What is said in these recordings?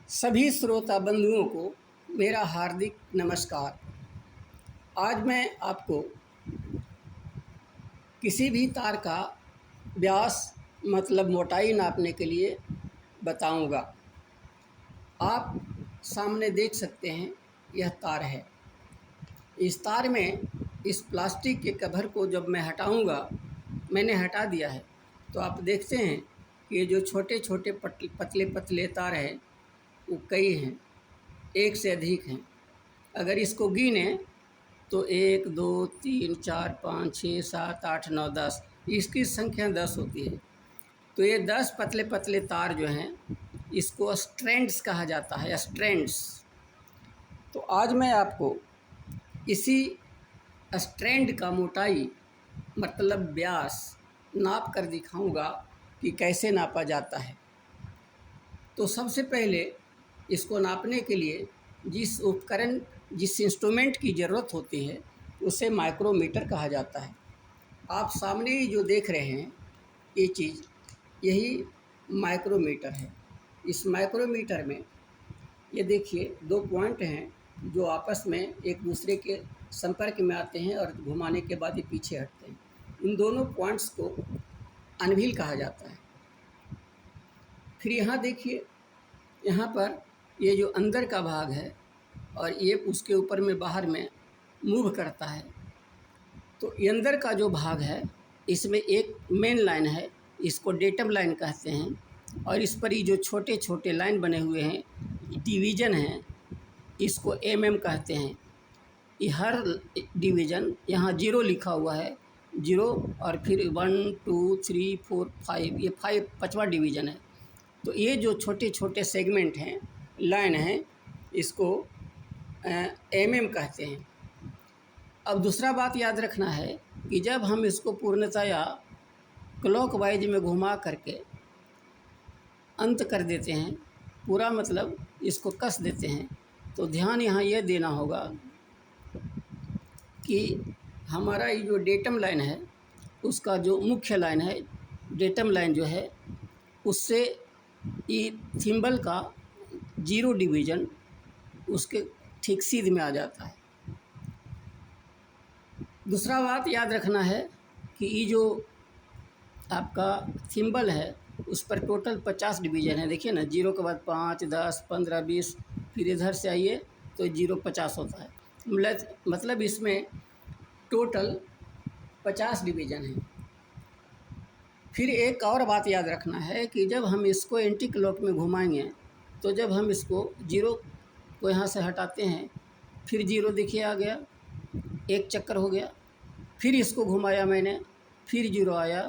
सभी श्रोता बंधुओं को मेरा हार्दिक नमस्कार। आज मैं आपको किसी भी तार का व्यास मतलब मोटाई नापने के लिए बताऊंगा। आप सामने देख सकते हैं, यह तार है। इस तार में इस प्लास्टिक के कवर को जब मैं हटाऊंगा, मैंने हटा दिया है, तो आप देखते हैं कि ये जो छोटे छोटे पतले पतले तार हैं वो कई हैं, एक से अधिक हैं। अगर इसको गिने तो 1 2 3 4 5 6 7 8 9 10, इसकी संख्या 10 होती है। तो ये 10 पतले पतले तार जो हैं, इसको स्ट्रैंड्स कहा जाता है, स्ट्रैंड्स। तो आज मैं आपको इसी स्ट्रैंड का मोटाई मतलब व्यास नाप कर दिखाऊंगा कि कैसे नापा जाता है। तो सबसे पहले इसको नापने के लिए जिस इंस्ट्रूमेंट की ज़रूरत होती है उसे माइक्रोमीटर कहा जाता है। आप सामने ही जो देख रहे हैं ये चीज़, यही माइक्रोमीटर है। इस माइक्रोमीटर में ये देखिए 2 पॉइंट हैं जो आपस में एक दूसरे के संपर्क में आते हैं और घुमाने के बाद ये पीछे हटते हैं। इन दोनों पॉइंट्स को अनव्हील कहा जाता है। फिर यहाँ देखिए, यहाँ पर ये जो अंदर का भाग है और ये उसके ऊपर में बाहर में मूव करता है। तो ये अंदर का जो भाग है, इसमें एक मेन लाइन है, इसको डेटम लाइन कहते हैं। और इस पर ही जो छोटे छोटे लाइन बने हुए हैं, डिवीज़न हैं, इसको एमएम कहते हैं। ये हर डिवीज़न यहाँ 0 लिखा हुआ है, 0 और फिर 1 2 3 4 5, ये 5वां डिवीज़न है। तो ये जो छोटे छोटे सेगमेंट हैं, लाइन हैं, इसको एमएम कहते हैं। अब दूसरा बात याद रखना है कि जब हम इसको पूर्णतया क्लॉकवाइज में घुमा करके अंत कर देते हैं, पूरा मतलब इसको कस देते हैं, तो ध्यान यहाँ यह देना होगा कि हमारा ये जो डेटम लाइन है, उसका जो मुख्य लाइन है, डेटम लाइन जो है, उससे ये थिम्बल का 0 डिवीज़न उसके ठीक सीध में आ जाता है। दूसरा बात याद रखना है कि ये जो आपका थिम्बल है उस पर टोटल 50 डिवीज़न है। देखिए ना, 0 के बाद 5 10 15 20, फिर इधर से आइए तो 0 50 होता है। मतलब इसमें टोटल 50 डिवीज़न है। फिर एक और बात याद रखना है कि जब हम इसको एंटी क्लॉक में घुमाएंगे, तो जब हम इसको 0 को यहाँ से हटाते हैं, फिर 0 देखिए आ गया, एक चक्कर हो गया, फिर इसको घुमाया मैंने, फिर 0 आया,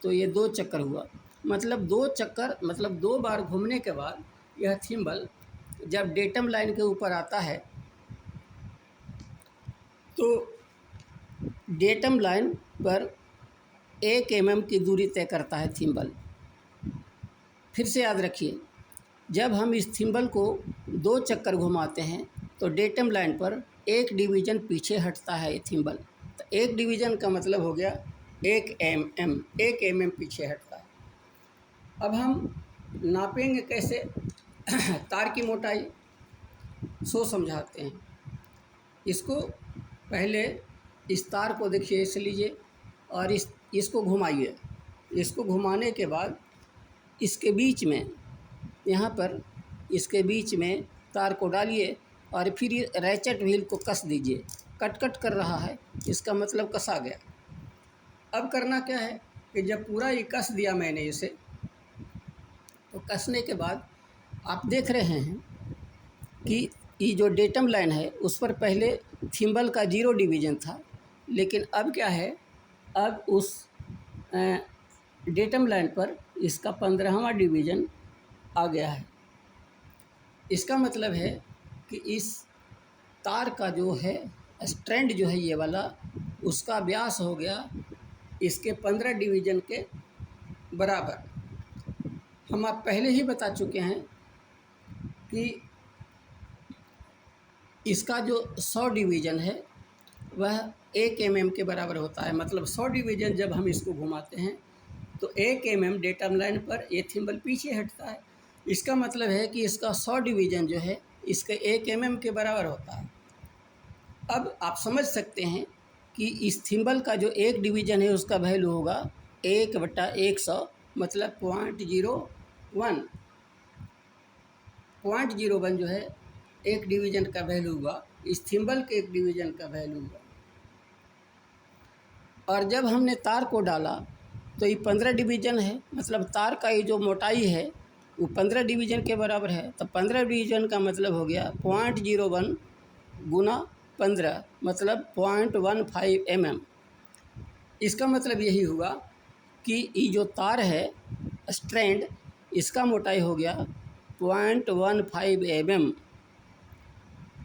तो ये 2 चक्कर हुआ। मतलब 2 चक्कर, मतलब 2 बार घूमने के बाद यह थिम्बल जब डेटम लाइन के ऊपर आता है, तो डेटम लाइन पर 1 mm की दूरी तय करता है थिम्बल। फिर से याद रखिए, जब हम इस थिम्बल को 2 चक्कर घुमाते हैं तो डेटम लाइन पर 1 डिवीज़न पीछे हटता है ये थिम्बल। तो 1 डिवीज़न का मतलब हो गया 1 mm पीछे हटता है। अब हम नापेंगे कैसे तार की मोटाई, सो समझाते हैं। इसको पहले इस तार को देखिए, इसे लीजिए और इसको घुमाइए। इसको घुमाने के बाद इसके बीच में, यहाँ पर इसके बीच में तार को डालिए और फिर ये रैचेट व्हील को कस दीजिए। कट कर रहा है, इसका मतलब कसा गया। अब करना क्या है कि जब पूरा ये कस दिया मैंने इसे, तो कसने के बाद आप देख रहे हैं कि ये जो डेटम लाइन है उस पर पहले थिम्बल का 0 डिवीज़न था, लेकिन अब क्या है, अब उस डेटम लाइन पर इसका 15वां डिवीज़न आ गया है। इसका मतलब है कि इस तार का जो है स्ट्रैंड जो है ये वाला, उसका व्यास हो गया इसके 15 डिवीज़न के बराबर। हम आप पहले ही बता चुके हैं कि इसका जो 100 डिवीज़न है वह 1 mm के बराबर होता है। मतलब 100 डिवीज़न जब हम इसको घुमाते हैं तो 1 mm डेटम लाइन पर ये थिम्बल पीछे हटता है। इसका मतलब है कि इसका 100 डिवीज़न जो है इसके 1 mm के बराबर होता है। अब आप समझ सकते हैं कि इस थिम्बल का जो 1 डिवीज़न है उसका वैल्यू होगा 1/100 मतलब 0.01। 0.01 जो है 1 डिवीज़न का वैल्यू हुआ, इस थिम्बल के 1 डिवीज़न का वैल्यू हुआ। और जब हमने तार को डाला तो ये 15 डिवीज़न है, मतलब तार का ये जो मोटाई है वो 15 डिवीज़न के बराबर है। तो 15 डिवीज़न का मतलब हो गया 0.01 गुना 15 मतलब 0.15 mm। इसका मतलब यही हुआ कि ये जो तार है स्ट्रैंड, इसका मोटाई हो गया 0.15 mm।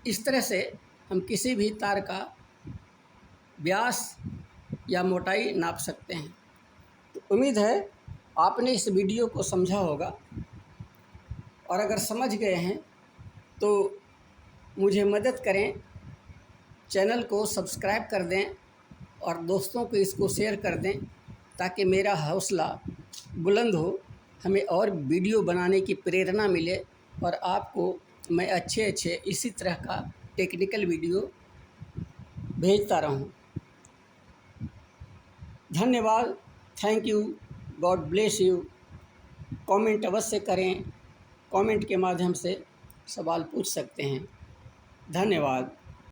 इस तरह से हम किसी भी तार का व्यास या मोटाई नाप सकते हैं। तो उम्मीद है आपने इस वीडियो को समझा होगा, और अगर समझ गए हैं तो मुझे मदद करें, चैनल को सब्सक्राइब कर दें और दोस्तों को इसको शेयर कर दें ताकि मेरा हौसला बुलंद हो, हमें और वीडियो बनाने की प्रेरणा मिले और आपको मैं अच्छे इसी तरह का टेक्निकल वीडियो भेजता रहूं। धन्यवाद, thank you, God bless you. Comment अवश्य करें, कमेंट के माध्यम से सवाल पूछ सकते हैं। धन्यवाद।